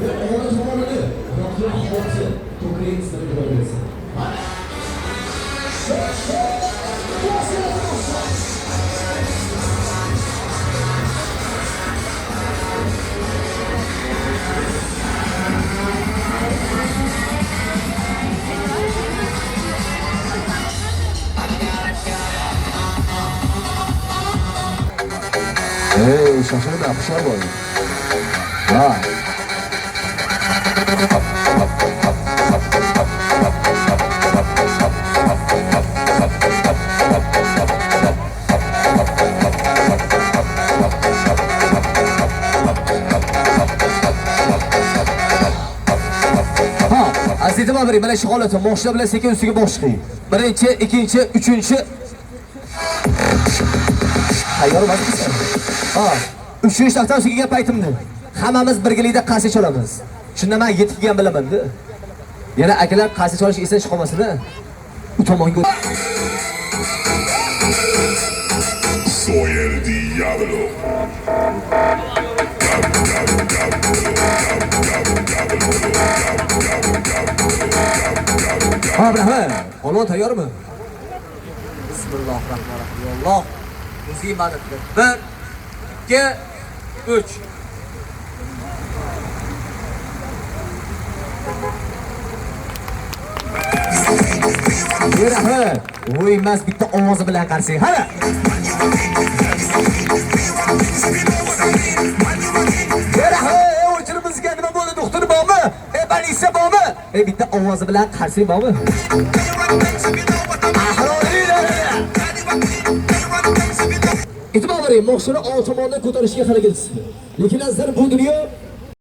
Hey, şaşırma, yapışar bu. Ha. Azizim abim, mana shu holatda moshina bilan sekin ustiga boshqay. Birinchi, ikkinchi, uchinchi. Tayyormisiz? Ha, 3 taqdan ustiga paytimda. Hammamiz birgalikda qarshi chalamiz. Shunda men yetgan bilaman-da. Yana akalar qarshi chalish eslash qolmasin-da. U tomonga Soy el diablo. Abraham, olon tayyormi? Bismillahirrohmanirrohim. Alloh o'ziga madad ber. 1 2 3. Abraham, voy mas bitta ovozi bilan qarang. Hara. Abraham, o'chirimizga nima bo'ldi, doktor bormi? Balisa bormi? Bitta ovozi bilan qarang bormi? E'tibor bering, moshina old tomondan ko'tarishga harakat qilsin. Lekin azar bu dunyo